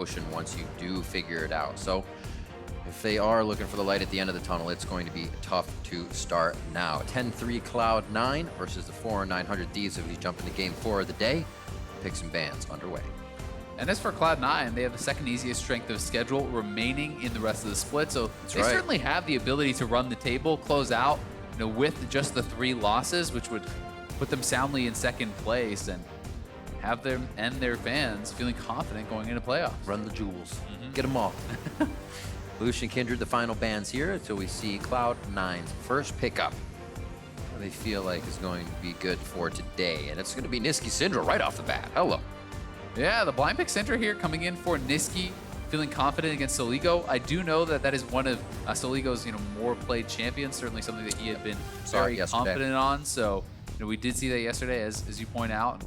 ocean once you do figure it out. So if they are looking for the light at the end of the tunnel, it's going to be tough to start now. 10-3 Cloud9 versus the 4-900 Thieves. If we jump into game 4 of the day, picks and bans underway. And as for Cloud9, they have the second easiest strength of schedule remaining in the rest of the split. So they certainly have the ability to run the table, close out, with just the 3 losses, which would put them soundly in second place and have them and their fans feeling confident going into playoffs. Run the jewels. Get them all. Lucian Kindred, the final bans here until we see Cloud9's first pickup. What they feel like is going to be good for today. And it's going to be Nisqy Syndra right off the bat. Hello. Yeah, the blind pick Syndra here coming in for Nisqy, feeling confident against Soligo. I do know that that is one of Soligo's more played champions, certainly something that he had been very confident on. So we did see that yesterday, as you point out.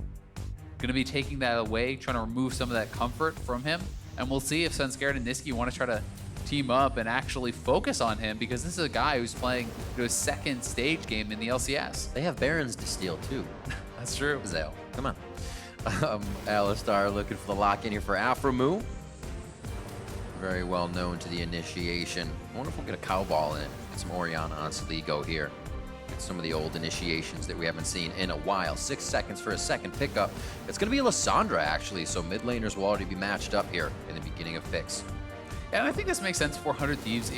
Going to be taking that away, trying to remove some of that comfort from him. And we'll see if Svenskeren and Nisqy want to try to team up and actually focus on him, because this is a guy who's playing his second stage game in the LCS. They have Barons to steal too. That's true. Azael, come on. Alistar looking for the lock in here for Aphromoo. Very well known to the initiation. I wonder if we'll get a cow ball in. Get some Orianna on Soligo here. Get some of the old initiations that we haven't seen in a while. 6 seconds for a second pickup. It's going to be Lissandra, actually, so mid laners will already be matched up here in the beginning of picks. And I think this makes sense for 100 Thieves.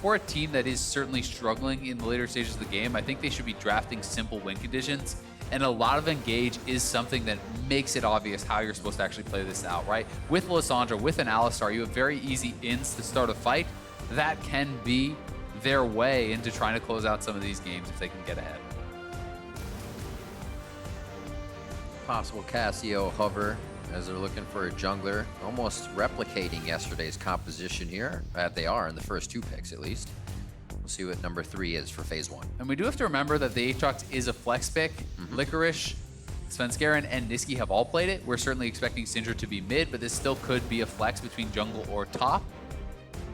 For a team that is certainly struggling in the later stages of the game, I think they should be drafting simple win conditions. And a lot of engage is something that makes it obvious how you're supposed to actually play this out, right? With Lissandra, with an Alistar, you have very easy ins to start a fight. That can be their way into trying to close out some of these games if they can get ahead. Possible Cassio hover as they're looking for a jungler, almost replicating yesterday's composition here. They are in the first 2 picks at least. We'll see what number 3 is for phase 1. And we do have to remember that the Aatrox is a flex pick. Licorice, Svenskeren, and Nisqy have all played it. We're certainly expecting Syndra to be mid, but this still could be a flex between jungle or top.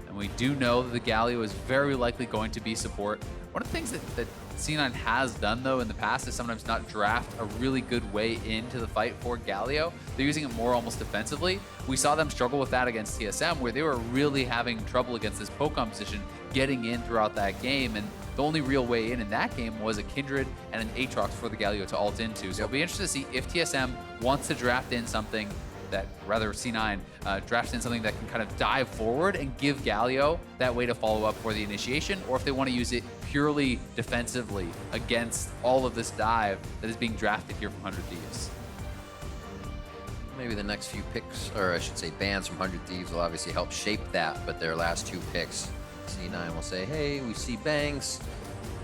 And we do know that the Galio is very likely going to be support. One of the things that C9 has done, though, in the past is sometimes not draft a really good way into the fight for Galio. They're using it more almost defensively. We saw them struggle with that against TSM, where they were really having trouble against this poke composition, getting in throughout that game. And the only real way in that game was a Kindred and an Aatrox for the Galio to ult into. So it'll be interesting to see if TSM wants to draft in something that, rather C9, drafts in something that can kind of dive forward and give Galio that way to follow up for the initiation, or if they want to use it purely defensively against all of this dive that is being drafted here from 100 Thieves. Maybe the next few picks, or I should say bans from 100 Thieves will obviously help shape that, but their last 2 picks, C9 will say, hey, we see bangs.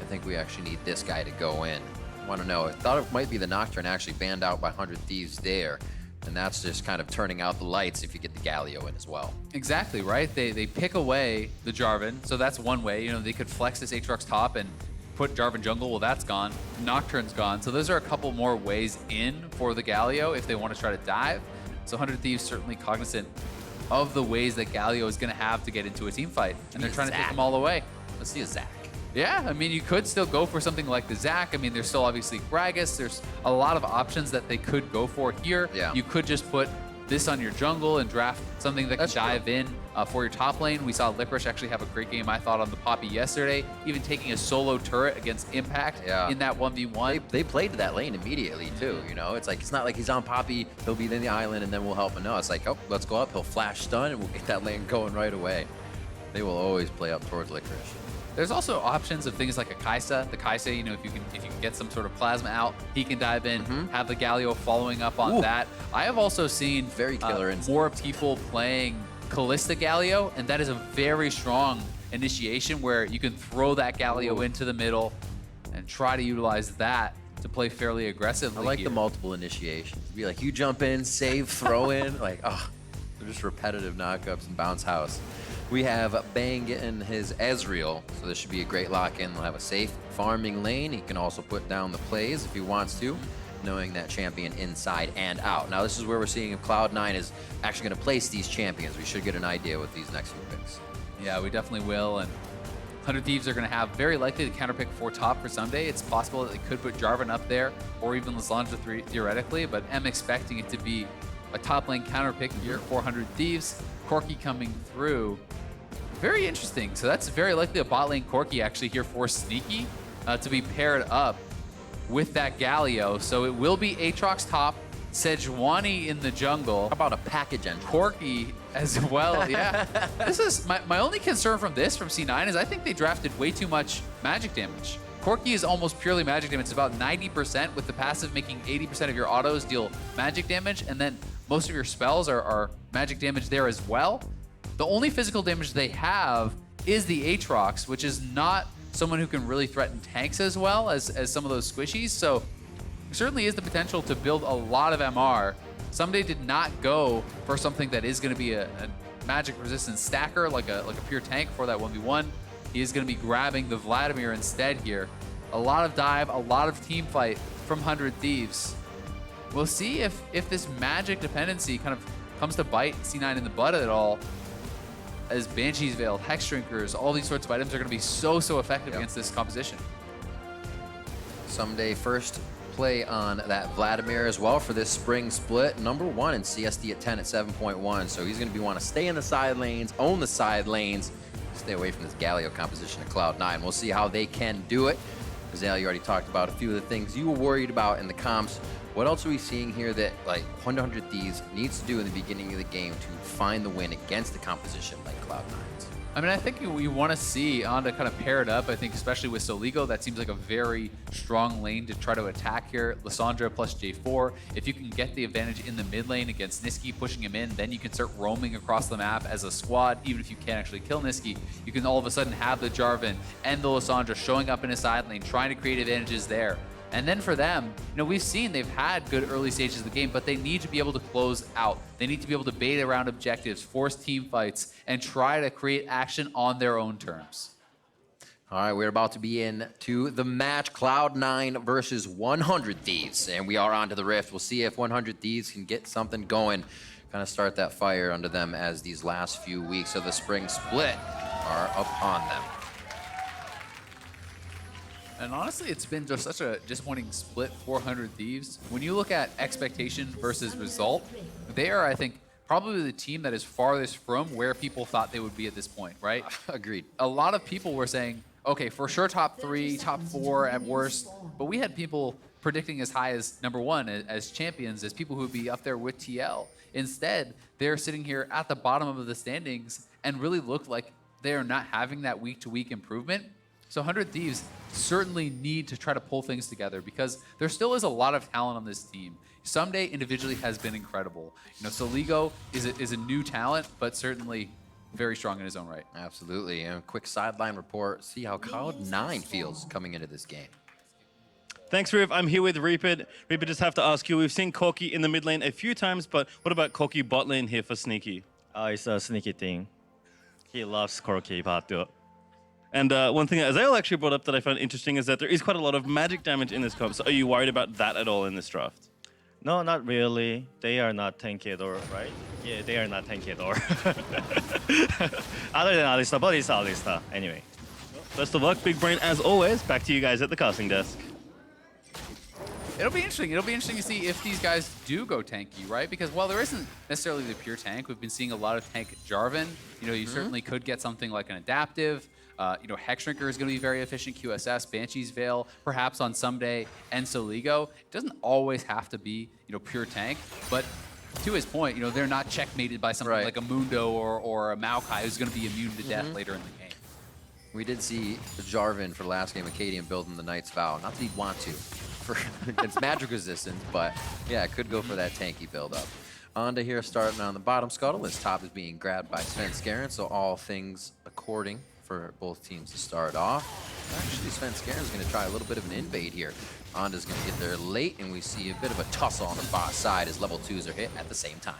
I think we actually need this guy to go in. I want to know, I thought it might be the Nocturne actually banned out by 100 Thieves there. And that's just kind of turning out the lights if you get the Galio in as well. Exactly, right? They pick away the Jarvan, so that's one way. They could flex this Aatrox top and put Jarvan jungle. Well, that's gone. Nocturne's gone. So those are a couple more ways in for the Galio if they want to try to dive. So 100 Thieves certainly cognizant of the ways that Galio is going to have to get into a team fight. And they're trying to take them all away. Let's see a Zac. Yeah, I mean, you could still go for something like the Zac. I mean, there's still obviously Gragas. There's a lot of options that they could go for here. Yeah. You could just put this on your jungle and draft something that can dive in for your top lane. We saw Licorice actually have a great game, I thought, on the Poppy yesterday, even taking a solo turret against Impact in that 1v1. They played to that lane immediately, too. It's like, it's not like he's on Poppy, he'll be in the island, and then we'll help him. No, it's like, oh, let's go up, he'll flash stun, and we'll get that lane going right away. They will always play up towards Licorice. There's also options of things like a Kai'Sa. The Kai'Sa, if you can get some sort of plasma out, he can dive in, have the Galio following up on that. I have also seen very killer more people playing Kalista Galio, and that is a very strong initiation where you can throw that Galio into the middle and try to utilize that to play fairly aggressively. I like the multiple initiations. Be like, you jump in, save, throw in. Like, oh, they're just repetitive knockups and bounce house. We have Bang getting his Ezreal, so this should be a great lock-in. They'll have a safe farming lane. He can also put down the plays if he wants to, knowing that champion inside and out. Now, this is where we're seeing if Cloud9 is actually going to place these champions. We should get an idea with these next few picks. Yeah, we definitely will. And 100 Thieves are going to have very likely the counterpick for top for Ssumday. It's possible that they could put Jarvan up there, or even Lissandra theoretically, but I'm expecting it to be a top lane counterpick here for 100 Thieves. Corki coming through. Very interesting. So that's very likely a bot lane Corki actually here for Sneaky to be paired up with that Galio. So it will be Aatrox top, Sejuani in the jungle. How about a package engine? Corki as well, yeah. This is my only concern from C9 is I think they drafted way too much magic damage. Corki is almost purely magic damage. It's about 90% with the passive making 80% of your autos deal magic damage, and then most of your spells are magic damage there as well. The only physical damage they have is the Aatrox, which is not someone who can really threaten tanks as well as some of those squishies. So there certainly is the potential to build a lot of MR. Ssumday did not go for something that is going to be a magic resistant stacker like a pure tank for that 1v1. He is going to be grabbing the Vladimir instead here. A lot of dive, a lot of team fight from 100 Thieves. We'll see if this magic dependency kind of comes to bite C9 in the butt at all, as Banshee's Veil, Hex Drinkers, all these sorts of items are going to be so effective against this composition. Ssumday first play on that Vladimir as well for this spring split. #1 in CSD at 10 at 7.1. So he's going to want to stay in the side lanes, own the side lanes, stay away from this Galio composition at Cloud9. We'll see how they can do it. Azael, you already talked about a few of the things you were worried about in the comps. What else are we seeing here that like 100 Thieves needs to do in the beginning of the game to find the win against the composition like Cloud9's? I mean, I think we want to see Onda kind of paired up. I think especially with Soligo, that seems like a very strong lane to try to attack here. Lissandra plus J4. If you can get the advantage in the mid lane against Nisqy, pushing him in, then you can start roaming across the map as a squad. Even if you can't actually kill Nisqy, you can all of a sudden have the Jarvan and the Lissandra showing up in a side lane, trying to create advantages there. And then for them, you know, we've seen they've had good early stages of the game, but they need to be able to close out. They need to be able to bait around objectives, force team fights, and try to create action on their own terms. All right, we're about to be into the match, Cloud9 versus 100 Thieves, and we are on to the Rift. We'll see if 100 Thieves can get something going, kind of start that fire under them as these last few weeks of the spring split are upon them. And honestly, it's been just such a disappointing split for 100 Thieves. When you look at expectation versus result, they are, I think, probably the team that is farthest from where people thought they would be at this point, right? Agreed. A lot of people were saying, okay, for sure top 3, top 4 at worst, but we had people predicting as high as #1 as champions, as people who would be up there with TL. Instead, they're sitting here at the bottom of the standings and really look like they are not having that week-to-week improvement. So 100 Thieves certainly need to try to pull things together because there still is a lot of talent on this team. Ssumday individually has been incredible. You know, Soligo is a new talent, but certainly very strong in his own right. Absolutely. And a quick sideline report. See how Cloud9 feels coming into this game. Thanks, Riv. I'm here with Reaper. Reaper, just have to ask you, we've seen Corki in the mid lane a few times, but what about Corki bot lane here for Sneaky? It's a sneaky thing. He loves Corki, but And one thing that Azael actually brought up that I found interesting is that there is quite a lot of magic damage in this comp. So are you worried about that at all in this draft? no, not really. They are not tanky or right? Yeah, they are not tanky or other than Alistar, but it's Alistar anyway. Best of luck, Big Brain, as always. Back to you guys at the casting desk. It'll be interesting. It'll be interesting to see if these guys do go tanky, right? Because while there isn't necessarily the pure tank, we've been seeing a lot of tank Jarvan. You know, you certainly could get something like an adaptive. You know, Hex Drinker is going to be very efficient. QSS, Banshee's Veil, perhaps on Ssumday and Soligo. It doesn't always have to be, you know, pure tank. But to his point, you know, they're not checkmated by something like a Mundo or a Maokai who's going to be immune to death later in the game. We did see Jarvan for the last game of Cadian building the Knight's Vow. Not that he'd want to for against magic resistance, but yeah, it could go for that tanky build-up. Onda here starting on the bottom scuttle. His top is being grabbed by Svenskeren, so all things according for both teams to start off. Actually, Svenskeren is going to try a little bit of an invade here. Onda's going to get there late, and we see a bit of a tussle on the bot side as level 2s are hit at the same time.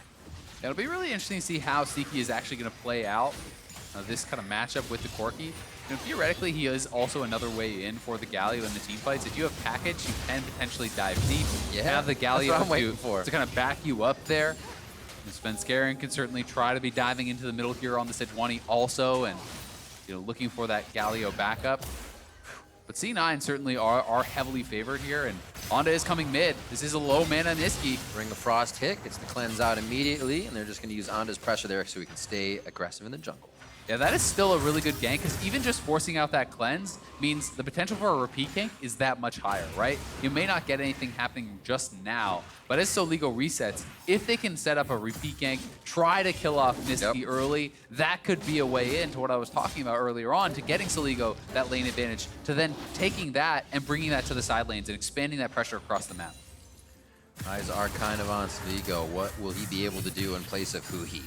It'll be really interesting to see how Sneaky is actually going to play out this kind of matchup with the Corki. You know, theoretically, he is also another way in for the Galio in the team fights. If you have package, you can potentially dive deep. Yeah, have the Galio that's what I'm waiting for. to kind of back you up there. Svenskeren can certainly try to be diving into the middle here on the Sejuani also, and you know, looking for that Galio backup. But C9 certainly are heavily favored here, and Onda is coming mid. This is a low mana Nisqy. Ring of Frost hit, gets the cleanse out immediately, and they're just going to use Onda's pressure there so he can stay aggressive in the jungle. Yeah, that is still a really good gank, because even just forcing out that cleanse means the potential for a repeat gank is that much higher, right? You may not get anything happening just now, but as Soligo resets, if they can set up a repeat gank, try to kill off Nisqy early, that could be a way into what I was talking about earlier on, to getting Soligo that lane advantage, to then taking that and bringing that to the side lanes and expanding that pressure across the map. Eyes are kind of on Soligo. What will he be able to do in place of Huhi?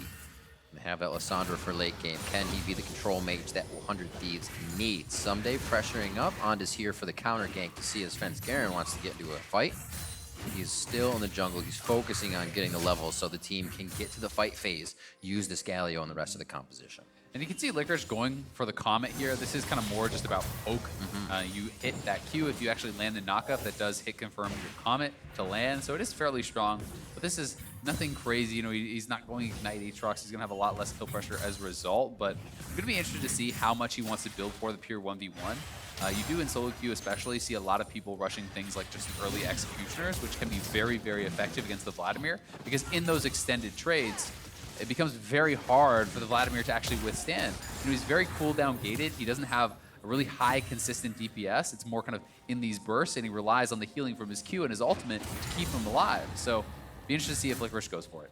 Have that Lissandra for late game. Can he be the control mage that 100 Thieves needs? Ssumday pressuring up. Onda's here for the counter gank to see if Svenskeren wants to get into a fight. He's still in the jungle. He's focusing on getting the levels so the team can get to the fight phase, use this Galio and the rest of the composition. And you can see Licorice going for the Comet here. This is kind of more just about poke. You hit that Q if you actually land the knockup. That does hit confirm your Comet to land, so it is fairly strong. But this is nothing crazy. You know, he's not going to ignite Aatrox. He's going to have a lot less kill pressure as a result. But I'm going to be interested to see how much he wants to build for the pure 1v1. You do in solo queue especially see a lot of people rushing things like just early executioners, which can be very, very effective against the Vladimir, because in those extended trades, it becomes very hard for the Vladimir to actually withstand. You know, he's very cooldown gated. He doesn't have a really high consistent DPS. It's more kind of in these bursts, and he relies on the healing from his Q and his ultimate to keep him alive. So be interested to see if Licorice goes for it.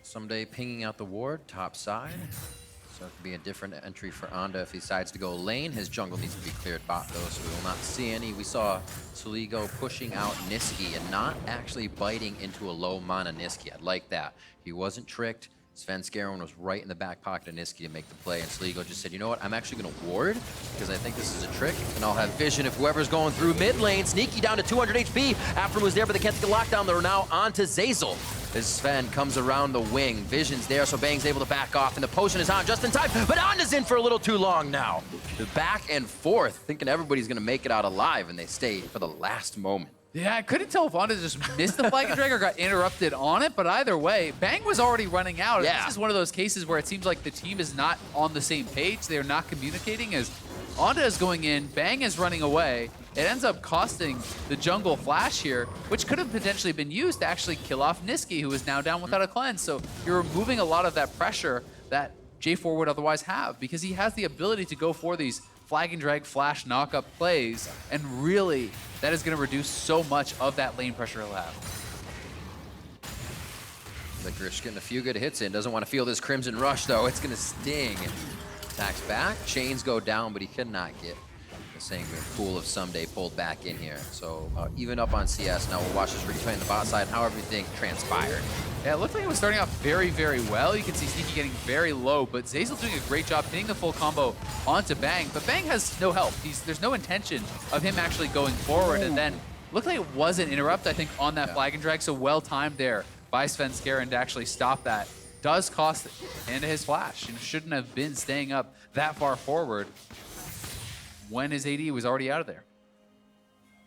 Ssumday pinging out the ward, top side. So it could be a different entry for Onda if he decides to go lane. His jungle needs to be cleared bot though, so we will not see any. We saw Soligo pushing out Nisqy and not actually biting into a low mana Nisqy. I like that. He wasn't tricked. Svenskeren was right in the back pocket of Nisqy to make the play, and Soligo just said, you know what, I'm actually going to ward, because I think this is a trick, and I'll have vision if whoever's going through mid lane. Sneaky down to 200 HP. Aphromoo's there, but they can't take a lockdown. They're now on to Zeyzal. As Sven comes around the wing. Vision's there, so Bang's able to back off, and the potion is on just in time, but Onda's in for a little too long now. The back and forth, thinking everybody's going to make it out alive, and they stay for the last moment. Yeah, I couldn't tell if Onda just missed the Flag and Drag or got interrupted on it, but either way, Bang was already running out. Yeah. This is one of those cases where it seems like the team is not on the same page. They're not communicating, as Onda is going in, Bang is running away. It ends up costing the jungle flash here, which could have potentially been used to actually kill off Nisqy, who is now down without a cleanse. So you're removing a lot of that pressure that J4 would otherwise have, because he has the ability to go for these flag and drag flash knockup plays, and really that is going to reduce so much of that lane pressure he'll have. Licorice getting a few good hits in. Doesn't want to feel this Crimson Rush though. It's going to sting. Attacks back. Chains go down, but he cannot get the same pool of Ssumday pulled back in here. So even up on CS. Now we'll watch this replay on the bot side, how everything transpired. Yeah, it looked like it was starting off very, very well. You can see Sneaky getting very low, but Zeyzal doing a great job hitting the full combo onto Bang. But Bang has no help. There's no intention of him actually going forward. And then looked like it was an interrupt, I think, on that flag and drag. So well timed there by Svenskeren to actually stop that. Does cost into his flash. And shouldn't have been staying up that far forward when his AD was already out of there.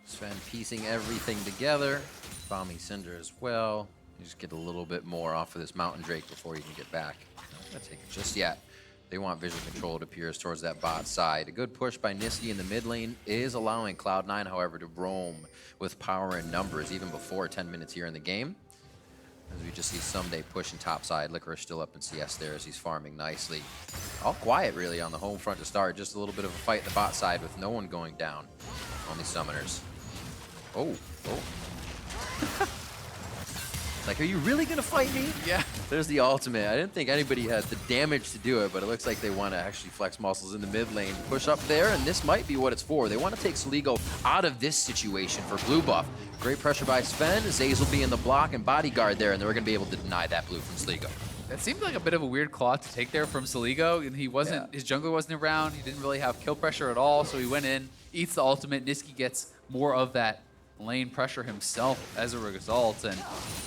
Sven piecing everything together. Bombing Syndra as well. You just get a little bit more off of this Mountain Drake before you can get back. Not gonna take it just yet. They want vision control, it appears, towards that bot side. A good push by Nisqy in the mid lane is allowing Cloud9, however, to roam with power and numbers even before 10 minutes here in the game. As we just see Ssumday pushing top side. Licorice still up in CS there as he's farming nicely. All quiet, really, on the home front to start. Just a little bit of a fight in the bot side with no one going down. Only summoners. Oh. Like, are you really going to fight me? Yeah. There's the ultimate. I didn't think anybody had the damage to do it, but it looks like they want to actually flex muscles in the mid lane. Push up there, and this might be what it's for. They want to take Soligo out of this situation for blue buff. Great pressure by Sven. Zeyzal be in the block and bodyguard there, and they're going to be able to deny that blue from Soligo. That seemed like a bit of a weird claw to take there from Soligo, and he wasn't. His jungler wasn't around. He didn't really have kill pressure at all, so he went in, eats the ultimate. Nisqy gets more of that lane pressure himself as a result, and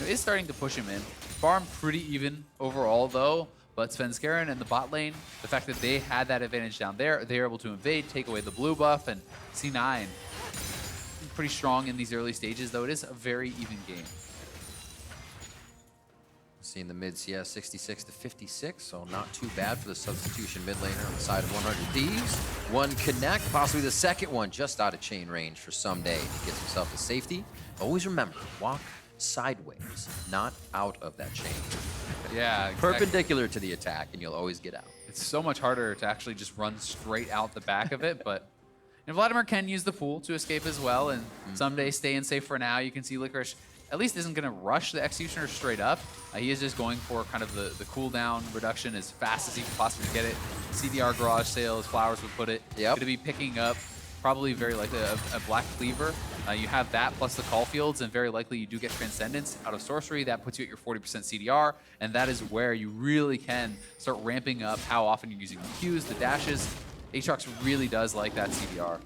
is starting to push him in. Farm pretty even overall though, but Svenskeren and the bot lane, the fact that they had that advantage down there, they were able to invade, take away the blue buff, and C9 pretty strong in these early stages, though it is a very even game. Seeing the mid CS 66 to 56, so not too bad for the substitution mid laner on the side of 100 Thieves. One connect, possibly the second one, just out of chain range for Ssumday. He gets himself to safety. Always remember, walk sideways, not out of that chain. Yeah, exactly. Perpendicular to the attack, and you'll always get out. It's so much harder to actually just run straight out the back of it, but Vladimir can use the pool to escape as well, and Ssumday staying safe for now. You can see Licorice at least isn't going to rush the Executioner straight up. He is just going for kind of the cooldown reduction as fast as he can possibly get it. CDR garage sale, as Flowers would put it. Yep. Going to be picking up probably very likely a Black Cleaver. You have that plus the Call Fields, and very likely you do get Transcendence out of Sorcery. That puts you at your 40% CDR, and that is where you really can start ramping up how often you're using the Qs, the dashes. Aatrox really does like that CDR.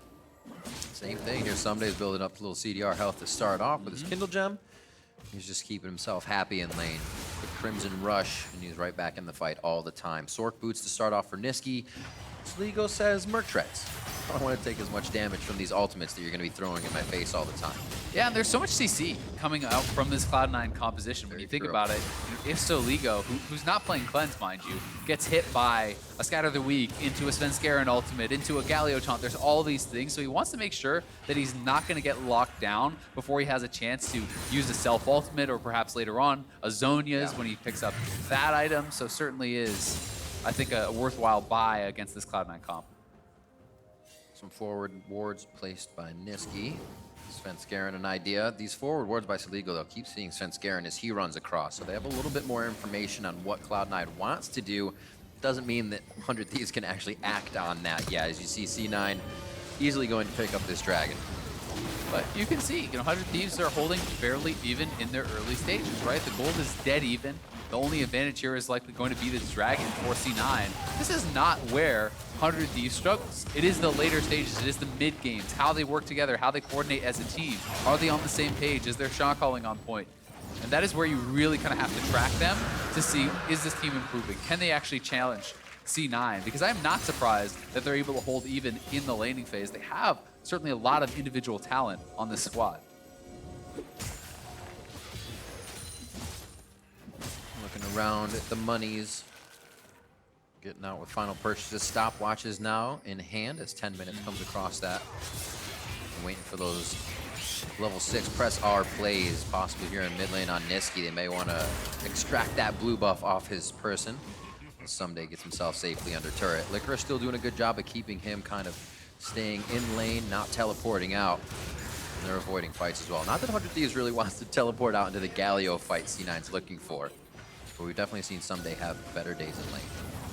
Same thing here. Ssumday's building up a little CDR health to start off with his Kindle Gem. He's just keeping himself happy in lane. The Crimson Rush, and he's right back in the fight all the time. Sork Boots to start off for Nisqy. Soligo says Merc Treads. I don't want to take as much damage from these ultimates that you're going to be throwing in my face all the time. Yeah, and there's so much CC coming out from this Cloud9 composition. When you think about it, if Soligo, who's not playing Cleanse, mind you, gets hit by a Scatter the Weak, into a Svenskeren ultimate, into a Galio taunt, there's all these things. So he wants to make sure that he's not going to get locked down before he has a chance to use a self-ultimate, or perhaps later on, a Zhonya's when he picks up that item. So certainly is, I think, a worthwhile buy against this Cloud9 comp. Some forward wards placed by Nisqy. Svenskeren an idea. These forward wards by Soligo, though, keep seeing Svenskeren as he runs across. So they have a little bit more information on what Cloud9 wants to do. Doesn't mean that 100 Thieves can actually act on that yet. As you see, C9 easily going to pick up this dragon. But you can see, 100 Thieves are holding fairly even in their early stages, right? The gold is dead even. The only advantage here is likely going to be this dragon for C9. This is not where 100 Thieves struggles. It is the later stages. It is the mid games, how they work together, how they coordinate as a team. Are they on the same page? Is their shot calling on point? And that is where you really kind of have to track them to see, is this team improving? Can they actually challenge C9? Because I'm not surprised that they're able to hold even in the laning phase. They have certainly a lot of individual talent on this squad. Looking around at the monies. Getting out with final purchases. Stopwatches now in hand as 10 minutes comes across that. And waiting for those level 6 press R plays, possibly here in mid lane on Nisqy. They may want to extract that blue buff off his person. Ssumday gets himself safely under turret. Licorice still doing a good job of keeping him kind of staying in lane, not teleporting out. And they're avoiding fights as well. Not that 100 Thieves really wants to teleport out into the Galio fight C9's looking for. But we've definitely seen Ssumday have better days in lane.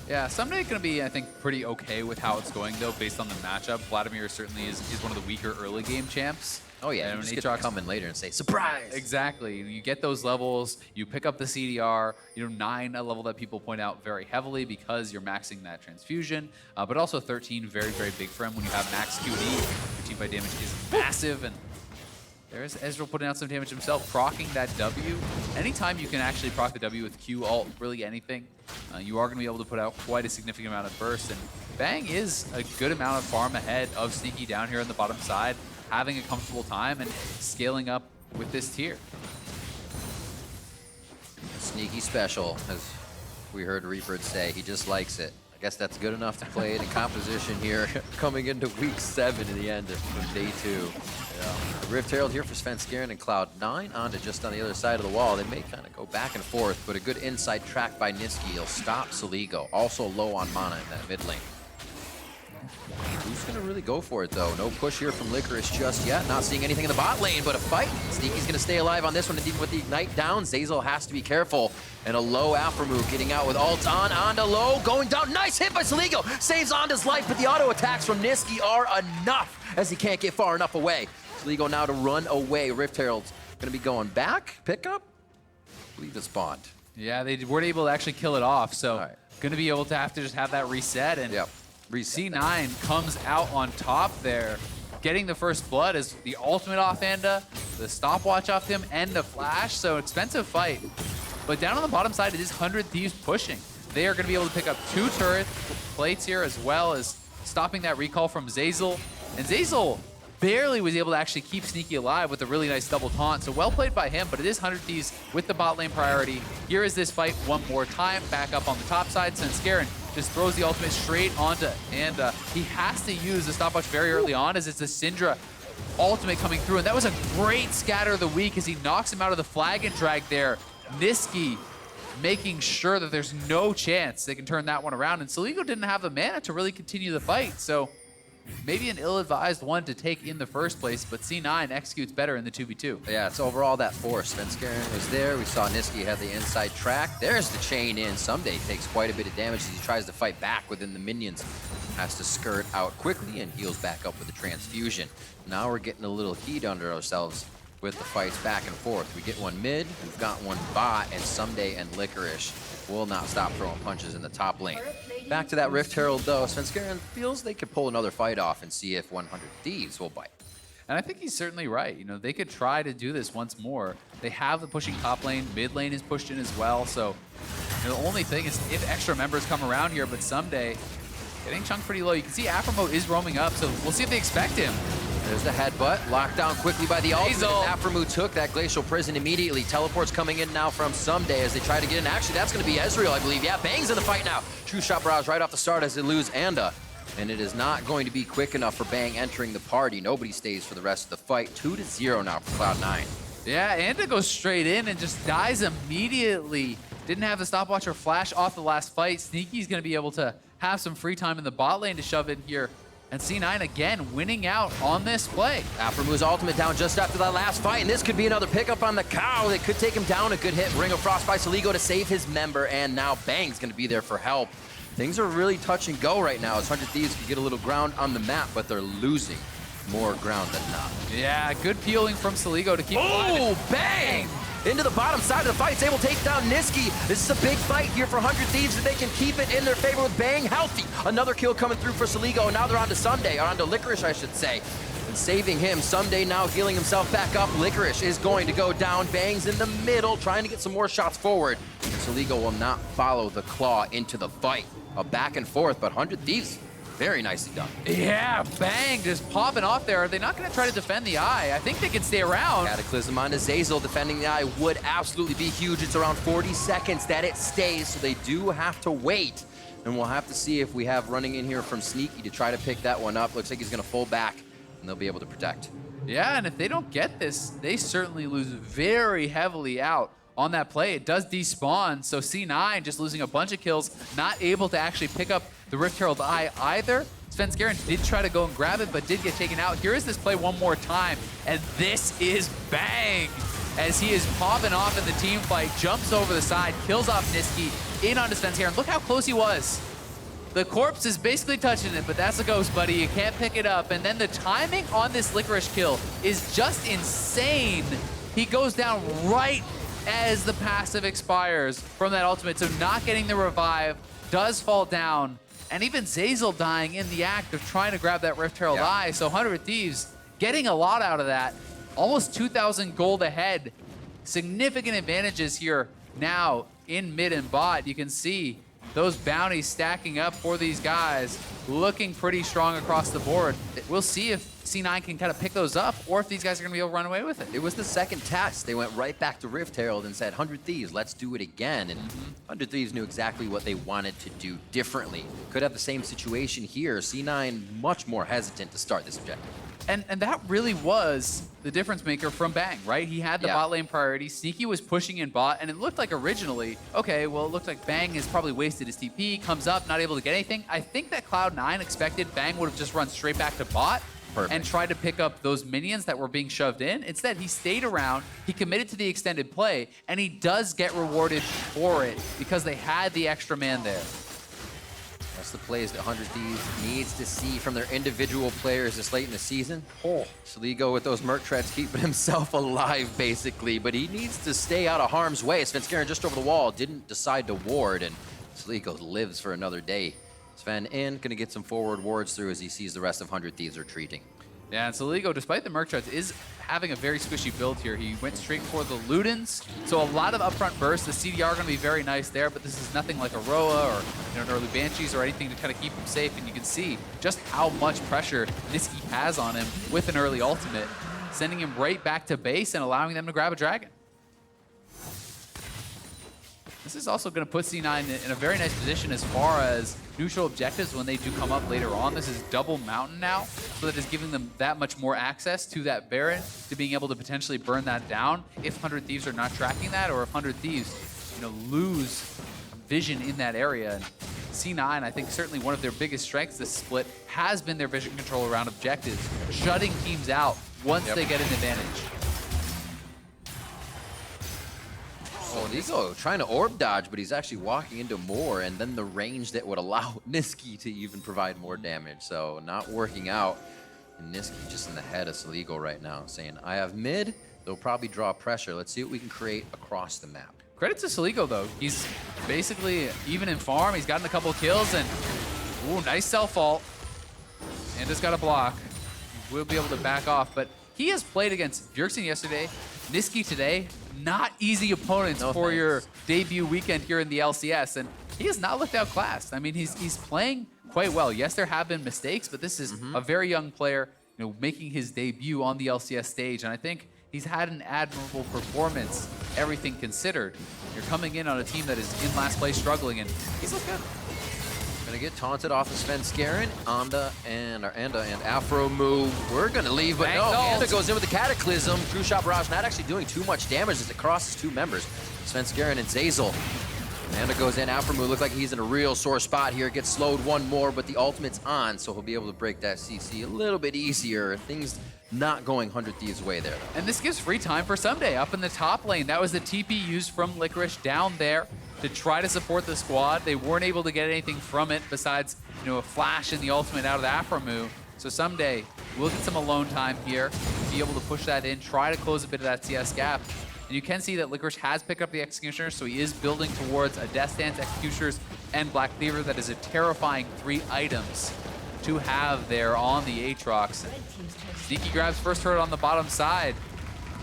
Yeah, Ssumday going to be, I think, pretty okay with how it's going, though, based on the matchup. Vladimir certainly is one of the weaker early game champs. Oh yeah, and you just get to come in later and say, surprise! Exactly. You get those levels, you pick up the CDR, 9, a level that people point out very heavily because you're maxing that transfusion, but also 13, very, very big for him when you have max QD. Your teamfight damage is massive, and there's Ezreal putting out some damage himself, proccing that W. Anytime you can actually proc the W with Q ult, really anything, you are going to be able to put out quite a significant amount of burst, and Bang is a good amount of farm ahead of Sneaky down here on the bottom side, having a comfortable time and scaling up with this tier. Sneaky special, as we heard Reaper say, he just likes it. I guess that's good enough to play it in composition here, coming into week 7 in the end of day 2. Yeah. Rift Herald here for Svenskeren and Cloud9 onto just on the other side of the wall. They may kind of go back and forth, but a good inside track by Nisqy. He'll stop Soligo, also low on mana in that mid lane. Who's going to really go for it, though? No push here from Licorice just yet. Not seeing anything in the bot lane, but a fight. Sneaky's going to stay alive on this one, and even with the Ignite down, Zeyzal has to be careful. And a low Aphromoo getting out with ult on. Onto low, going down. Nice hit by Soligo. Saves Onda's life, but the auto attacks from Nisqy are enough, as he can't get far enough away. Soligo now to run away. Rift Herald's going to be going back. Pick up? I believe it spawned. Yeah, they weren't able to actually kill it off, so going to be able to have to just have that reset. And C9 comes out on top there, getting the first blood as the ultimate off Anda, the stopwatch off him, and the flash. So expensive fight. But down on the bottom side, it is 100 Thieves pushing. They are going to be able to pick up 2 turret plates here, as well as stopping that recall from Zeyzal. And Zeyzal, barely was able to actually keep Nisqy alive with a really nice double taunt. So well played by him, but it is 100 Thieves with the bot lane priority. Here is this fight one more time, back up on the top side. Svenskeren just throws the ultimate straight onto, and he has to use the stopwatch very early on as it's a Syndra ultimate coming through. And that was a great scatter of the week as he knocks him out of the flag and drag there. Nisqy making sure that there's no chance they can turn that one around. And Soligo didn't have the mana to really continue the fight. So maybe an ill-advised one to take in the first place, but C9 executes better in the 2v2. Yeah, it's overall that force. Svenskeren was there. We saw Nisqy have the inside track. There's the chain in. Ssumday takes quite a bit of damage as he tries to fight back within the minions. Has to skirt out quickly and heals back up with a transfusion. Now we're getting a little heat under ourselves with the fights back and forth. We get one mid, we've got one bot, and Ssumday and Licorice will not stop throwing punches in the top lane. Back to that Rift Herald though, Svenskeren feels they could pull another fight off and see if 100 Thieves will bite. And I think he's certainly right. You know, they could try to do this once more. They have the pushing top lane, mid lane is pushed in as well, so you know, the only thing is if extra members come around here, but Ssumday getting chunked pretty low. You can see Aphromoo is roaming up, so we'll see if they expect him. There's the headbutt, locked down quickly by the ultimate. Zeyzal. Aphromoo took that glacial prison immediately. Teleports coming in now from Ssumday as they try to get in. Actually, that's going to be Ezreal, I believe. Yeah, Bang's in the fight now. True shot barrage right off the start as they lose Anda. And it is not going to be quick enough for Bang entering the party. Nobody stays for the rest of the fight. 2-0 now for Cloud9. Yeah, Anda goes straight in and just dies immediately. Didn't have the stopwatch or flash off the last fight. Sneaky's going to be able to have some free time in the bot lane to shove in here. And C9 again winning out on this play. Aphromoo's ultimate down just after that last fight, and this could be another pickup on the cow that could take him down. A good hit, Ring of Frost by Soligo to save his member, and now Bang's gonna be there for help. Things are really touch and go right now as 100 Thieves can get a little ground on the map, but they're losing more ground than not. Yeah, good peeling from Soligo to keep Oh, Bang! Into the bottom side of the fight, it's able to take down Nisqy. This is a big fight here for 100 Thieves if they can keep it in their favor with Bang healthy. Another kill coming through for Soligo, and now they're on to Ssumday, or on to Licorice, I should say. And saving him, Ssumday now healing himself back up. Licorice is going to go down. Bang's in the middle, trying to get some more shots forward. And Soligo will not follow the claw into the fight. A back and forth, but 100 Thieves, very nicely done. Yeah, Bang just popping off there. Are they not going to try to defend the eye? I think they can stay around. Cataclysm onto Zeyzal. Defending the eye would absolutely be huge. It's around 40 seconds that it stays, so they do have to wait. And we'll have to see if we have running in here from Sneaky to try to pick that one up. Looks like he's going to fall back, and they'll be able to protect. Yeah, and if they don't get this, they certainly lose very heavily out on that play. It does despawn, so C9 just losing a bunch of kills, not able to actually pick up the Rift Herald Eye either. Svenskeren did try to go and grab it, but did get taken out. Here is this play one more time, and this is Bang as he is popping off in the team fight, jumps over the side, kills off Nisqy, in onto Svenskeren. Look how close he was. The corpse is basically touching it, but that's a ghost, buddy. You can't pick it up. And then the timing on this Licorice kill is just insane. He goes down right as the passive expires from that ultimate, so not getting the revive, does fall down, and even Zeyzal dying in the act of trying to grab that Rift Herald Eye. So 100 Thieves getting a lot out of that. Almost 2,000 gold ahead. Significant advantages here now in mid and bot. You can see those bounties stacking up for these guys, looking pretty strong across the board. We'll see if C9 can kind of pick those up, or if these guys are going to be able to run away with it. It was the second test. They went right back to Rift Herald and said, 100 Thieves, let's do it again. And 100 Thieves knew exactly what they wanted to do differently. Could have the same situation here. C9 much more hesitant to start this objective. And that really was the difference maker from Bang, right? He had the bot lane priority. Sneaky was pushing in bot, and it looked like originally, okay, well, it looked like Bang has probably wasted his TP, comes up, not able to get anything. I think that Cloud9 expected Bang would have just run straight back to bot. Perfect. And tried to pick up those minions that were being shoved in. Instead, he stayed around, he committed to the extended play, and he does get rewarded for it because they had the extra man there. That's the plays that 100 Thieves needs to see from their individual players this late in the season. Soligo with those Merc Treads keeping himself alive, basically, but he needs to stay out of harm's way. Svenskeren just over the wall, didn't decide to ward, and Soligo lives for another day. Sven in, gonna get some forward wards through as he sees the rest of 100 Thieves retreating. Yeah, and Soligo, despite the Merc Treads, is having a very squishy build here. He went straight for the Ludens, so a lot of upfront bursts. The CDR are going to be very nice there, but this is nothing like a Roa or an early Banshees or anything to kind of keep him safe, and you can see just how much pressure Nisqy has on him with an early ultimate, sending him right back to base and allowing them to grab a dragon. This is also going to put C9 in a very nice position as far as neutral objectives when they do come up later on. This is double mountain now, so that is giving them that much more access to that Baron, to being able to potentially burn that down if 100 Thieves are not tracking that, or if 100 Thieves, lose vision in that area. And C9, I think certainly one of their biggest strengths this split has been their vision control around objectives, shutting teams out once they get an advantage. Soligo trying to orb dodge, but he's actually walking into more, and then the range that would allow Nisqy to even provide more damage. So not working out. And Nisqy just in the head of Soligo right now, saying, I have mid, they'll probably draw pressure. Let's see what we can create across the map. Credit to Soligo, though. He's basically even in farm. He's gotten a couple of kills, and ooh, nice self-ult. And just got a block. We'll be able to back off, but he has played against Bjergsen yesterday, Nisqy today. Not easy opponents for your debut weekend here in the LCS, and he has not looked outclassed. I mean, he's playing quite well. Yes, there have been mistakes, but this is a very young player, making his debut on the LCS stage, and I think he's had an admirable performance, everything considered. You're coming in on a team that is in last place struggling, and he's looked good. Gonna get taunted off of Svenskeren. Anda and Aphromoo. We're gonna leave, but no. Anda goes in with the Cataclysm. True Shot Barrage not actually doing too much damage as it crosses two members, Svenskeren and Zeyzal. Anda goes in. Aphromoo look like he's in a real sore spot here. Gets slowed one more, but the ultimate's on, so he'll be able to break that CC a little bit easier. Things not going 100 Thieves away there, though. And this gives free time for Ssumday up in the top lane. That was the TP used from Licorice down there to try to support the squad. They weren't able to get anything from it besides, a flash in the ultimate out of the Aphromoo. So Ssumday will get some alone time here, be able to push that in, try to close a bit of that CS gap. And you can see that Licorice has picked up the Executioners, so he is building towards a Death Dance, Executioners, and Black Cleaver. That is a terrifying 3 items to have there on the Aatrox. Sneaky grabs first turret on the bottom side.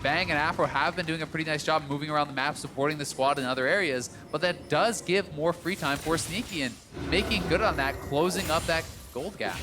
Bang and Afro have been doing a pretty nice job moving around the map, supporting the squad in other areas, but that does give more free time for Sneaky and making good on that, closing up that gold gap.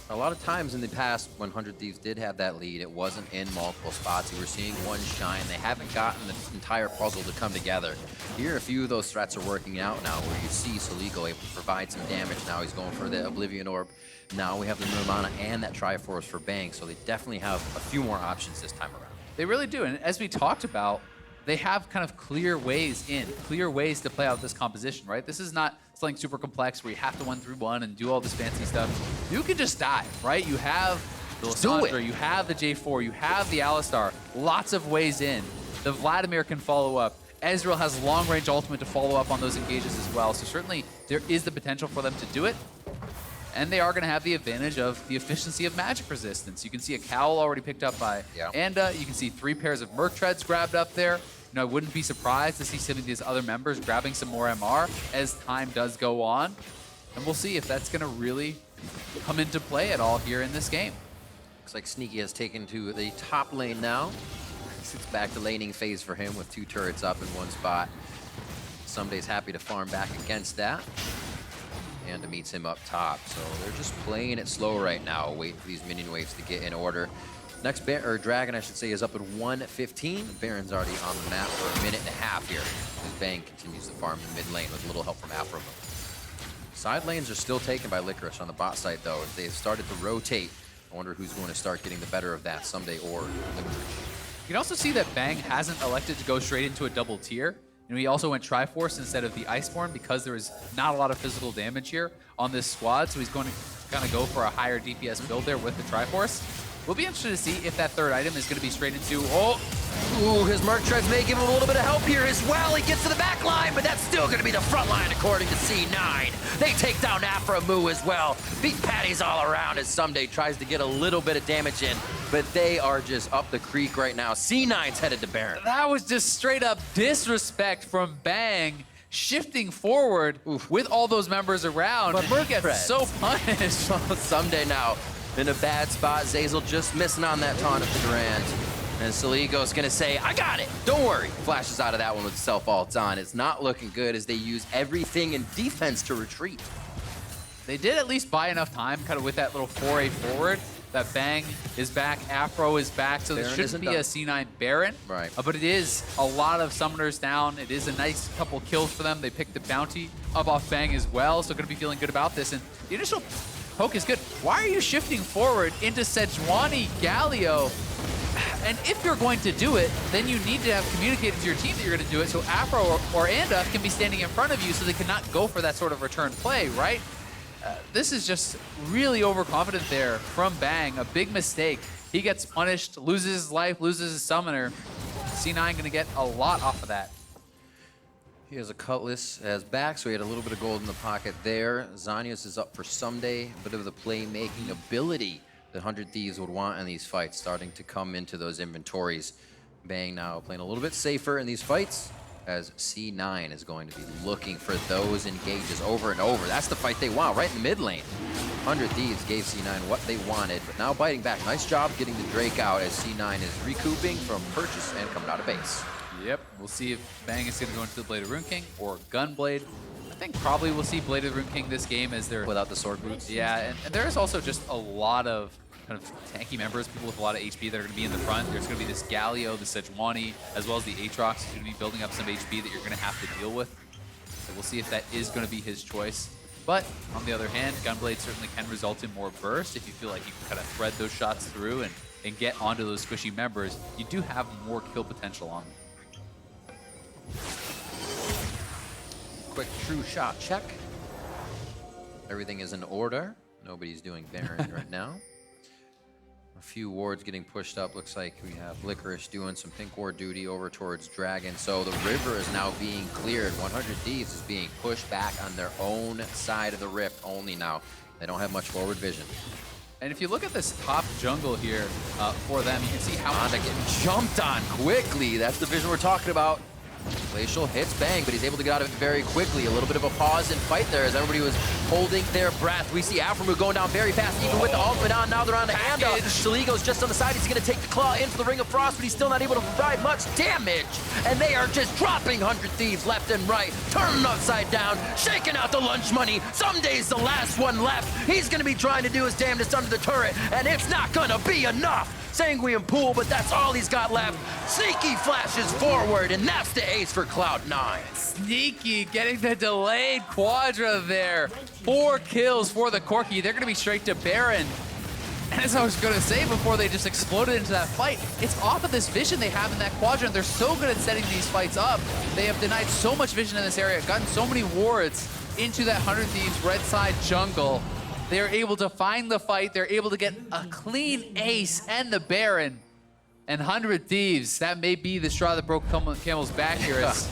A lot of times in the past, when 100 Thieves did have that lead, it wasn't in multiple spots. You were seeing one shine. They haven't gotten the entire puzzle to come together. Here, a few of those threats are working out now, where you see Soligo able to provide some damage. Now he's going for the Oblivion Orb. Now we have the Nirvana and that Triforce for Bang, so they definitely have a few more options this time around. They really do, and as we talked about, they have kind of clear ways to play out this composition, right? This is not something super complex where you have to 1-3-1 and do all this fancy stuff. You can just die, right? You have the Lissandra, you have the J4, you have the Alistar, lots of ways in. The Vladimir can follow up. Ezreal has long-range ultimate to follow up on those engages as well, so certainly there is the potential for them to do it. And they are going to have the advantage of the efficiency of magic resistance. You can see a cowl already picked up by Anda. You can see 3 pairs of Merc Treads grabbed up there. I wouldn't be surprised to see some of these other members grabbing some more MR as time does go on. And we'll see if that's going to really come into play at all here in this game. Looks like Sneaky has taken to the top lane now. It's back to laning phase for him with 2 turrets up in one spot. Ssumday's happy to farm back against that. And meets him up top. So they're just playing it slow right now, waiting for these minion waves to get in order. Next Dragon, I should say, is up at 115. Baron's already on the map for a minute and a half here. As Bang continues to farm the mid lane with a little help from Aphromoo. Side lanes are still taken by Licorice on the bot side, though. As they've started to rotate, I wonder who's going to start getting the better of that, Ssumday or Licorice. You can also see that Bang hasn't elected to go straight into a double tier. And he also went Triforce instead of the Iceborne because there is not a lot of physical damage here on this squad. So he's going to kind of go for a higher DPS build there with the Triforce. We'll be interested to see if that third item is going to be straight into... Ooh, his Merc Treads may give him a little bit of help here as well. He gets to the back line, but that's still going to be the front line according to C9. They take down Aphromoo as well. Beat patties all around as Ssumday tries to get a little bit of damage in, but they are just up the creek right now. C9's headed to Baron. That was just straight up disrespect from Bang, shifting forward with all those members around. But Merc gets so punished. Ssumday now in a bad spot. Zeyzal just missing on that taunt of the Durant. And Soligo's gonna say, I got it, don't worry. Flashes out of that one with self-ults on. It's not looking good as they use everything in defense to retreat. They did at least buy enough time kind of with that little foray forward. That Bang is back, Aphro is back, so there shouldn't be a C9 Baron. Right. But it is a lot of summoners down. It is a nice couple kills for them. They picked the bounty up off Bang as well, so going to be feeling good about this. And the initial poke is good. Why are you shifting forward into Sejuani, Galio? And if you're going to do it, then you need to have communicated to your team that you're going to do it, so Aphro or Anda can be standing in front of you so they cannot go for that sort of return play, right? This is just really overconfident there from Bang. A big mistake. He gets punished, loses his life, loses his summoner. C9 going to get a lot off of that. He has a Cutlass as back, so he had a little bit of gold in the pocket there. Zanius is up for Ssumday. A bit of the playmaking ability that 100 Thieves would want in these fights starting to come into those inventories. Bang now playing a little bit safer in these fights, as C9 is going to be looking for those engages over and over. That's the fight they want, right in the mid lane. 100 Thieves gave C9 what they wanted, but now biting back. Nice job getting the Drake out as C9 is recouping from purchase and coming out of base. Yep, we'll see if Bang is going to go into the Blade of Rune King or Gunblade. I think probably we'll see Blade of Rune King this game as they're... Without the sword boots? Yeah, and there's also just a lot of kind of tanky members, people with a lot of HP that are going to be in the front. There's going to be this Galio, the Sejuani, as well as the Aatrox who's going to be building up some HP that you're going to have to deal with. So we'll see if that is going to be his choice. But on the other hand, Gunblade certainly can result in more burst if you feel like you can kind of thread those shots through and get onto those squishy members. You do have more kill potential on them. Quick true shot check. Everything is in order. Nobody's doing Baron right now. A few wards getting pushed up. Looks like we have Licorice doing some pink ward duty over towards Dragon. So the river is now being cleared. 100 Thieves is being pushed back on their own side of the rift only now. They don't have much forward vision. And if you look at this top jungle here for them, you can see how much Anda getting jumped on quickly. That's the vision we're talking about. Glacial hits Bang, but he's able to get out of it very quickly. A little bit of a pause and fight there as everybody was holding their breath. We see Aphromoo going down very fast, even with the ultimate on. Now they're on the Anda. Soligo's just on the side. He's going to take the claw into the Ring of Frost, but he's still not able to provide much damage. And they are just dropping 100 Thieves left and right, turning upside down, shaking out the lunch money. Ssumday's the last one left. He's going to be trying to do his damnedest under the turret, and it's not going to be enough. Sanguine Pool, but that's all he's got left. Sneaky flashes forward, and that's the ace for Cloud9. Sneaky getting the delayed Quadra there. 4 kills for the Corki. They're going to be straight to Baron. And as I was going to say before they just exploded into that fight, it's off of this vision they have in that quadrant. They're so good at setting these fights up. They have denied so much vision in this area, gotten so many wards into that 100 Thieves red side jungle. They're able to find the fight. They're able to get a clean ace and the Baron. And 100 Thieves, that may be the straw that broke Camel's back here. As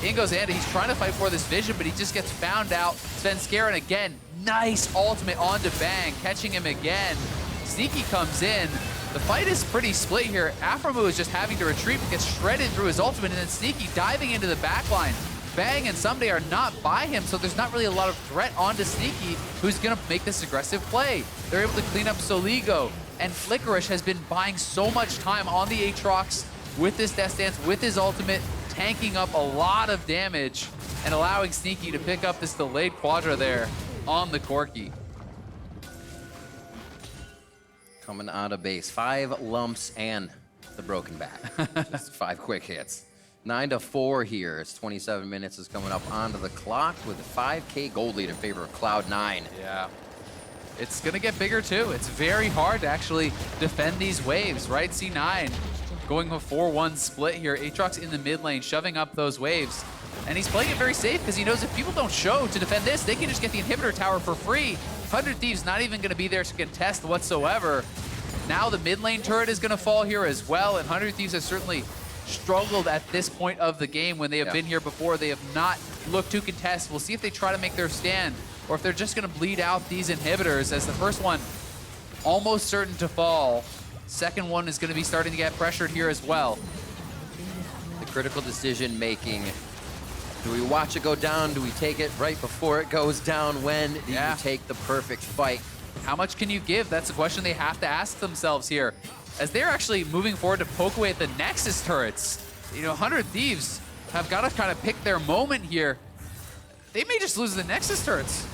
in goes Anda. He's trying to fight for this vision, but he just gets found out. Svenskeren again. Nice ultimate onto Bang, catching him again. Sneaky comes in. The fight is pretty split here. Aphromoo is just having to retreat, but gets shredded through his ultimate, and then Sneaky diving into the backline. Bang and Ssumday are not by him, so there's not really a lot of threat onto Sneaky, who's going to make this aggressive play. They're able to clean up Soligo, and Licorice has been buying so much time on the Aatrox with this Death Dance, with his ultimate, tanking up a lot of damage and allowing Sneaky to pick up this delayed Quadra there on the Corki. Coming out of base, 5 lumps and the broken back. Just 5 quick hits. 9-4 here. It's 27 minutes is coming up onto the clock with a 5K gold lead in favor of Cloud9. Yeah. It's going to get bigger too. It's very hard to actually defend these waves, right? C9 going a 4-1 split here. Aatrox in the mid lane, shoving up those waves. And he's playing it very safe because he knows if people don't show to defend this, they can just get the inhibitor tower for free. 100 Thieves not even going to be there to contest whatsoever. Now the mid lane turret is going to fall here as well, and 100 Thieves has certainly struggled at this point of the game when they have been here before. They have not looked to contest. We'll see if they try to make their stand or if they're just going to bleed out these inhibitors, as the first one almost certain to fall. Second one is going to be starting to get pressured here as well. The critical decision making. Do we watch it go down? Do we take it right before it goes down? When do you take the perfect fight? How much can you give? That's a question they have to ask themselves here, as they're actually moving forward to poke away at the Nexus turrets. You know, 100 Thieves have got to kind of pick their moment here. They may just lose the Nexus turrets.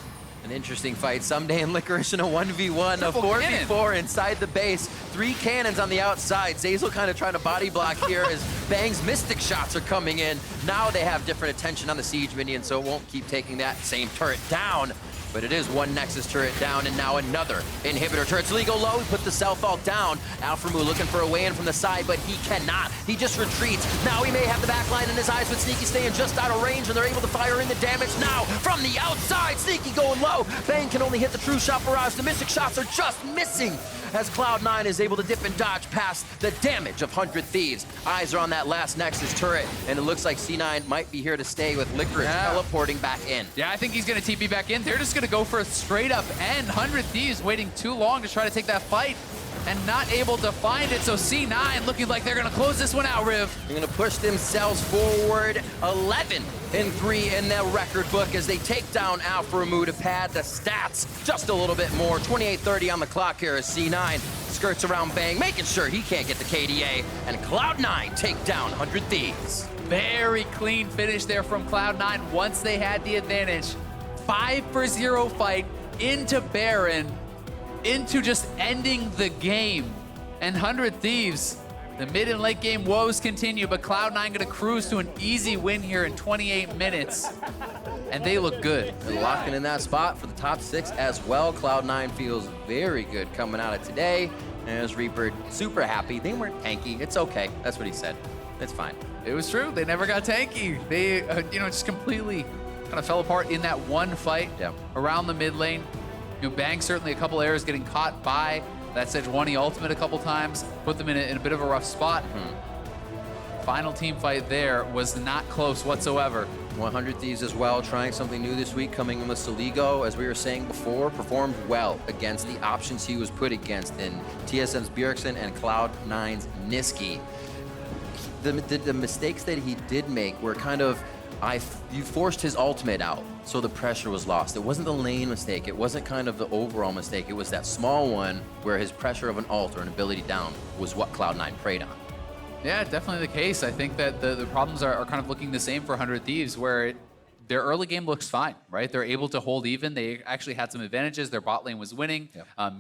An interesting fight. Ssumday and Licorice in a 1v1, Triple a 4v4 cannon. inside the base. 3 cannons on the outside. Zeyzal kind of trying to body block here as Bang's Mystic shots are coming in. Now they have different attention on the Siege minion, so it won't keep taking that same turret down. But it is one Nexus turret down and now another inhibitor turret. Soligo low, put the self-ult down. Aphromoo looking for a way in from the side, but he cannot. He just retreats. Now he may have the back line in his eyes, but Nisqy staying just out of range, and they're able to fire in the damage now from the outside. Nisqy going low. Bang can only hit the true shot barrage. The Mystic shots are just missing as Cloud9 is able to dip and dodge past the damage of 100 Thieves. Eyes are on that last Nexus turret, and it looks like C9 might be here to stay with Licorice teleporting back in. Yeah, I think he's going to TP back in. They're just going to go for a straight up end. 100 Thieves waiting too long to try to take that fight and not able to find it. So C9 looking like they're going to close this one out, Riv. They're going to push themselves forward 11-3 in their record book as they take down Aphromoo to pad the stats just a little bit more. 28:30 on the clock here as C9 skirts around Bang, making sure he can't get the KDA, and Cloud9 take down 100 Thieves. Very clean finish there from Cloud9 once they had the advantage. 5-for-0 fight into Baron, into just ending the game. And 100 Thieves, the mid and late game woes continue, but Cloud9 gonna cruise to an easy win here in 28 minutes. And they look good. They're locking in that spot for the top 6 as well. Cloud9 feels very good coming out of today. And as Reaper, super happy. They weren't tanky. It's okay. That's what he said. It's fine. It was true. They never got tanky. They, just completely kind of fell apart in that one fight around the mid lane. Bang certainly a couple errors getting caught by that Sejuani ultimate a couple times, put them in a bit of a rough spot. Final team fight there was not close whatsoever. 100 Thieves as well, trying something new this week, coming in with Soligo, as we were saying before, performed well against the options he was put against in TSM's Bjergsen and Cloud9's Nisqy. The mistakes that he did make were kind of, you forced his ultimate out, so the pressure was lost. It wasn't the lane mistake, it wasn't kind of the overall mistake, it was that small one where his pressure of an ult or an ability down was what Cloud9 preyed on. Yeah, definitely the case. I think that the problems are kind of looking the same for 100 Thieves, where their early game looks fine, right? They're able to hold even. They actually had some advantages. Their bot lane was winning.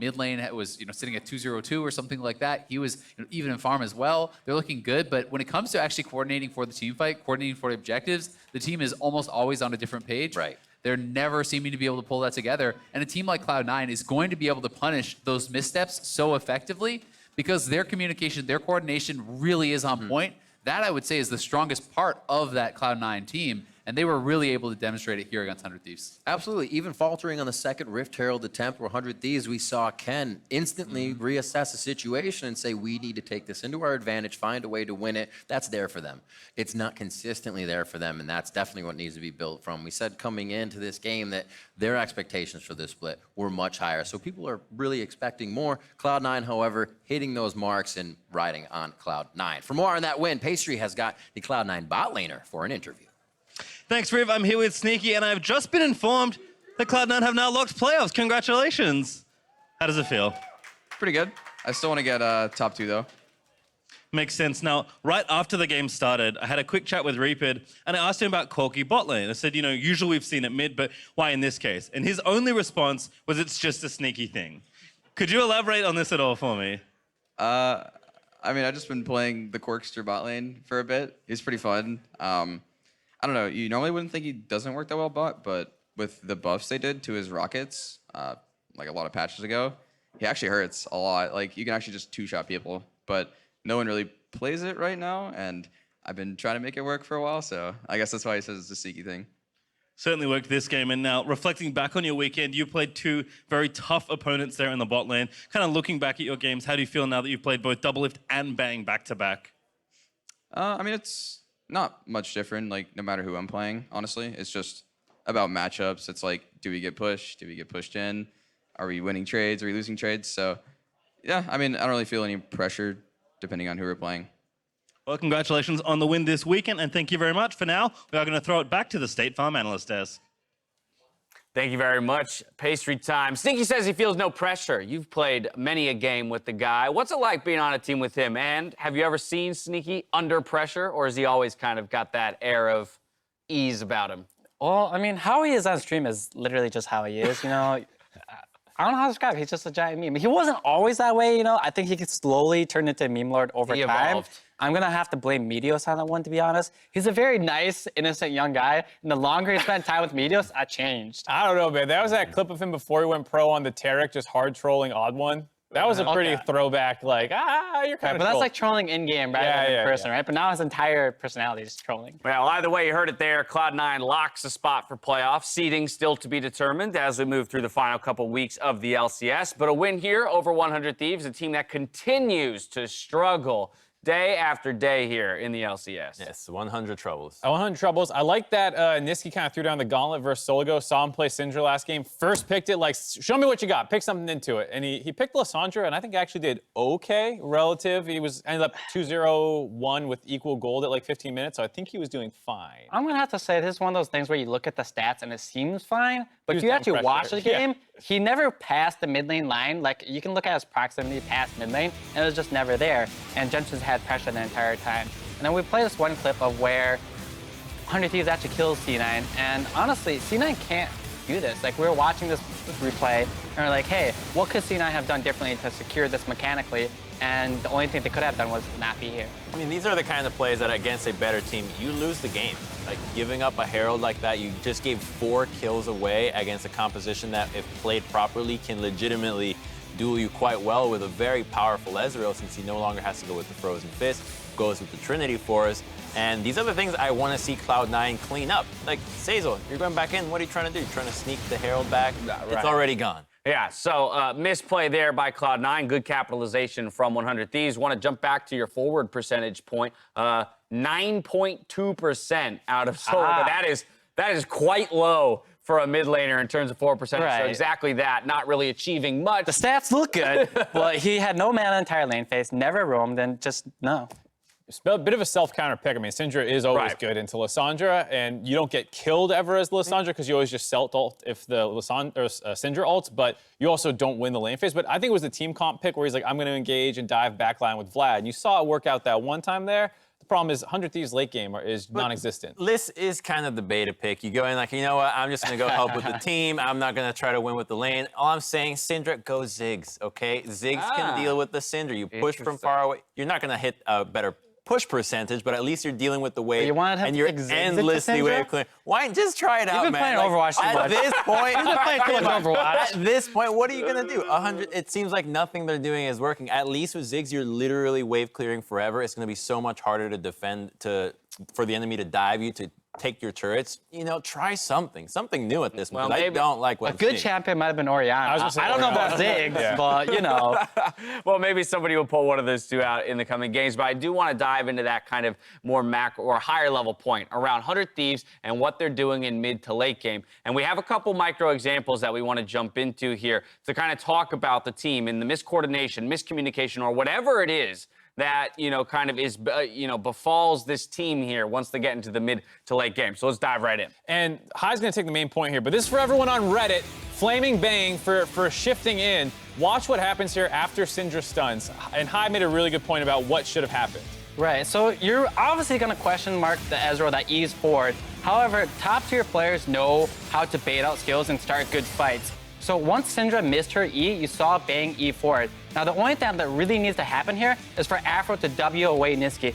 Mid lane was sitting at 2-0-2 or something like that. He was even in farm as well. They're looking good, but when it comes to actually coordinating for the team fight, coordinating for the objectives, the team is almost always on a different page. Right. They're never seeming to be able to pull that together. And a team like Cloud9 is going to be able to punish those missteps so effectively because their communication, their coordination really is on point. That, I would say, is the strongest part of that Cloud9 team. And they were really able to demonstrate it here against 100 Thieves. Absolutely. Even faltering on the second Rift Herald attempt where 100 Thieves, we saw Ken instantly reassess the situation and say, we need to take this into our advantage, find a way to win it. That's there for them. It's not consistently there for them, and that's definitely what needs to be built from. We said coming into this game that their expectations for this split were much higher, so people are really expecting more. Cloud9, however, hitting those marks and riding on Cloud9. For more on that win, Pastry has got the Cloud9 bot laner for an interview. Thanks, Riv. I'm here with Sneaky, and I've just been informed that Cloud9 have now locked playoffs. Congratulations. How does it feel? Pretty good. I still want to get top 2, though. Makes sense. Now, right after the game started, I had a quick chat with Reapid, and I asked him about Corki bot lane. I said, usually we've seen it mid, but why in this case? And his only response was it's just a sneaky thing. Could you elaborate on this at all for me? I've just been playing the Corkster bot lane for a bit. He's pretty fun. I don't know, you normally wouldn't think he doesn't work that well bot, but with the buffs they did to his rockets, like a lot of patches ago, he actually hurts a lot. Like, you can actually just two-shot people, but no one really plays it right now, and I've been trying to make it work for a while, so I guess that's why he says it's a sneaky thing. Certainly worked this game, and now reflecting back on your weekend, you played 2 very tough opponents there in the bot lane. Kind of looking back at your games, how do you feel now that you've played both Doublelift and Bang back-to-back? It's not much different, like, no matter who I'm playing, honestly. It's just about matchups. It's like, do we get pushed? Do we get pushed in? Are we winning trades? Are we losing trades? So, yeah, I don't really feel any pressure depending on who we're playing. Well, congratulations on the win this weekend, and thank you very much. For now, we are going to throw it back to the State Farm Analyst Desk. Thank you very much. Pastry time. Sneaky says he feels no pressure. You've played many a game with the guy. What's it like being on a team with him? And have you ever seen Sneaky under pressure, or has he always kind of got that air of ease about him? Well, I mean, how he is on stream is literally just how he is, you know. I don't know how to describe it. He's just a giant meme. He wasn't always that way, you know. I think he could slowly turn into a meme lord over He time. evolved. I'm going to have to blame Meteos on that one, to be honest. He's a very nice, innocent young guy. And the longer he spent time with Meteos, I changed. I don't know, man. That was that clip of him before he went pro on the Tarek, just hard trolling Odd One. That was a pretty throwback, like, you're kind of But that's like trolling in-game rather than in person, right? But now his entire personality is trolling. Well, either way, you heard it there. Cloud9 locks a spot for playoffs. Seeding still to be determined as we move through the final couple weeks of the LCS. But a win here over 100 Thieves, a team that continues to struggle day after day here in the LCS. Yes, 100 troubles. 100 troubles. I like that Nisqy kind of threw down the gauntlet versus Soligo. Saw him play Syndra last game. First picked it, like, show me what you got. Pick something into it. And he picked Lissandra, and I think actually did okay relative. He ended up 2-0-1 with equal gold at like 15 minutes, so I think he was doing fine. I'm going to have to say this is one of those things where you look at the stats and it seems fine, but He if was you down actually pressure. watch the game, he never passed the mid lane line. Like, you can look at his proximity past mid lane, and it was just never there. And Jensen's had pressure the entire time. And then we play this one clip of where 100 Thieves actually kills C9, and honestly, C9 can't do this. Like, we were watching this replay, and we're like, hey, what could C9 have done differently to secure this mechanically? And the only thing they could have done was not be here. I mean, these are the kind of plays that against a better team, you lose the game. Like, giving up a Herald like that, you just gave 4 kills away against a composition that, if played properly, can legitimately duel you quite well with a very powerful Ezreal, since he no longer has to go with the Frozen Fist, goes with the Trinity Force. And these are the things I want to see Cloud9 clean up. Like, Zeyzal, you're going back in. What are you trying to do? You're trying to sneak the Herald back? It's already gone. Yeah, so misplay there by Cloud9. Good capitalization from 100 Thieves. Want to jump back to your forward percentage point. 9.2% out of Soligo. That is quite low for a mid laner in terms of forward percentage. So Right. exactly that, not really achieving much. The stats look good, but he had no mana entire lane phase, never roamed, and just no. It's a bit of a self-counter pick. I mean, Syndra is always good into Lissandra, and you don't get killed ever as Lissandra because you always just ult if the Syndra ults, but you also don't win the lane phase. But I think it was the team comp pick where he's like, I'm going to engage and dive backline with Vlad. And you saw it work out that one time there. The problem is 100 Thieves late game is non-existent. Liss is kind of the beta pick. You go in like, you know what, I'm just going to go help with the team. I'm not going to try to win with the lane. All I'm saying, Syndra, go Ziggs, okay? Ziggs can deal with the Syndra. You push from far away. You're not going to hit a better push percentage, but at least you're dealing with the wave, You wanted him and to you're pick Ziggs endlessly into wave Syndra? clear. Why? Just try it out, been man. playing Overwatch too at much. this point, He's been playing too much Overwatch. At this point, what are you gonna do? 100. It seems like nothing they're doing is working. At least with Ziggs, you're literally wave clearing forever. It's gonna be so much harder to defend, for the enemy to dive you, to take your turrets. You know, try something new at this point. I don't like what A good champion might have been Orianna. I don't know about Ziggs, but you know. Well, maybe somebody will pull one of those two out in the coming games, but I do want to dive into that kind of more macro or higher level point around 100 Thieves and what they're doing in mid to late game. And we have a couple micro examples that we want to jump into here to kind of talk about the team and the miscoordination, miscommunication, or whatever it is that, you know, kind of is, befalls this team here once they get into the mid to late game. So let's dive right in. And Hai's going to take the main point here, but this is for everyone on Reddit. Flaming Bang for shifting in. Watch what happens here after Syndra stuns. And Hai made a really good point about what should have happened. Right, so you're obviously going to question mark the Ezreal that E's forward. However, top tier players know how to bait out skills and start good fights. So once Syndra missed her E, you saw Bang E forward. Now the only thing that really needs to happen here is for Aphro to W away Nisqy.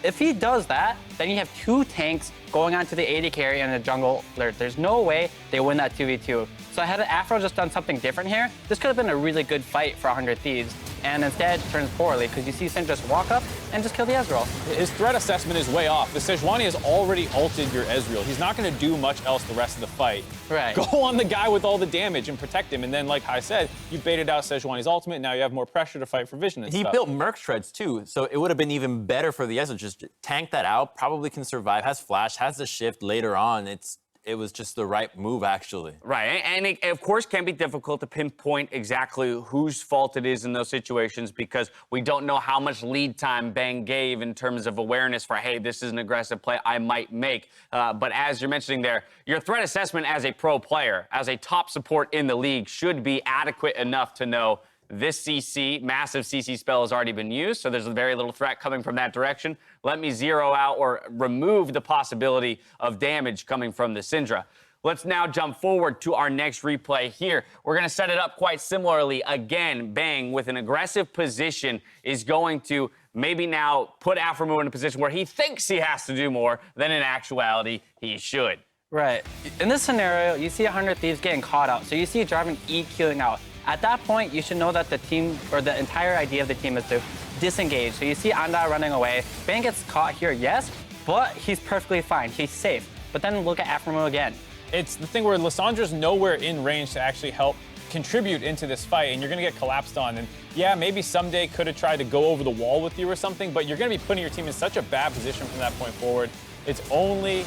If he does that, then you have 2 tanks going on to the AD carry and the jungle alert. There's no way they win that 2v2. So had Aphro just done something different here, this could have been a really good fight for 100 Thieves. And instead, it turns poorly because you see Syndra just walk up and just kill the Ezreal. His threat assessment is way off. The Sejuani has already ulted your Ezreal. He's not going to do much else the rest of the fight. Right. Go on the guy with all the damage and protect him. And then, like I said, you baited out Sejuani's ultimate. Now you have more pressure to fight for vision and He stuff. built Merc Shreds too, so it would have been even better for the Ezreal. Just tank that out, probably can survive, has flash, has the shift later on. It's it was just the right move, actually. Right, and it, of course, can be difficult to pinpoint exactly whose fault it is in those situations because we don't know how much lead time Bang gave in terms of awareness for, hey, this is an aggressive play I might make. But as you're mentioning there, your threat assessment as a pro player, as a top support in the league, should be adequate enough to know this CC, massive CC spell has already been used, so there's very little threat coming from that direction. Let me zero out or remove the possibility of damage coming from the Syndra. Let's now jump forward to our next replay here. We're going to set it up quite similarly. Again, Bang, with an aggressive position, is going to maybe now put Aphromoo in a position where he thinks he has to do more than in actuality he should. Right. In this scenario, you see 100 Thieves getting caught out, so you see Jarvan EQing out. At that point, you should know that the team, or the entire idea of the team, is to disengage. So you see Anda running away. Bang gets caught here, yes, but he's perfectly fine. He's safe. But then look at Aphromoo again. It's the thing where Lissandra's nowhere in range to actually help contribute into this fight, and you're going to get collapsed on. And yeah, maybe Ssumday could have tried to go over the wall with you or something, but you're going to be putting your team in such a bad position from that point forward. It's only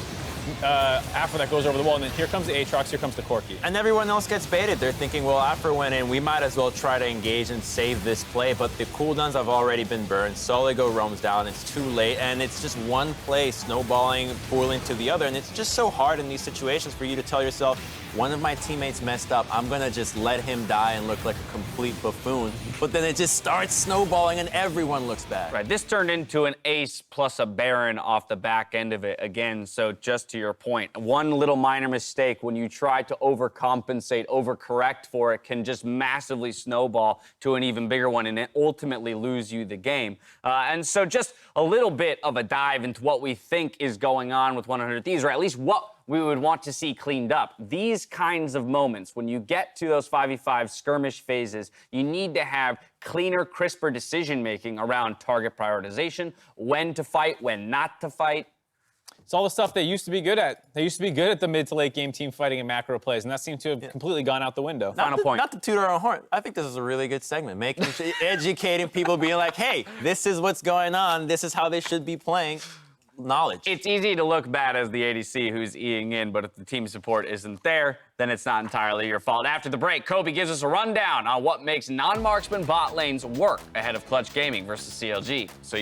Aphro that goes over the wall, and then here comes the Aatrox, here comes the Corki. And everyone else gets baited. They're thinking, well, Aphro went in, we might as well try to engage and save this play, but the cooldowns have already been burned. Soligo roams down, it's too late, and it's just one play snowballing, pooling to the other, and it's just so hard in these situations for you to tell yourself, one of my teammates messed up, I'm gonna just let him die and look like a complete buffoon. But then it just starts snowballing and everyone looks bad. Right, this turned into an ace plus a Baron off the back end of it again, so just to your point, one little minor mistake when you try to overcompensate, overcorrect for it can just massively snowball to an even bigger one and then ultimately lose you the game. And so just a little bit of a dive into what we think is going on with 100 Thieves, or at least what we would want to see cleaned up. These kinds of moments, when you get to those 5v5 skirmish phases, you need to have cleaner, crisper decision-making around target prioritization, when to fight, when not to fight. It's all the stuff they used to be good at. They used to be good at the mid to late game team fighting and macro plays, and that seems to have completely gone out the window. Final point. Not to toot our own horn. I think this is a really good segment, educating people, being like, hey, this is what's going on. This is how they should be playing. Knowledge. It's easy to look bad as the ADC who's Eing in, but if the team support isn't there, then it's not entirely your fault. After the break, Kobe gives us a rundown on what makes non-marksman bot lanes work ahead of Clutch Gaming versus CLG. So you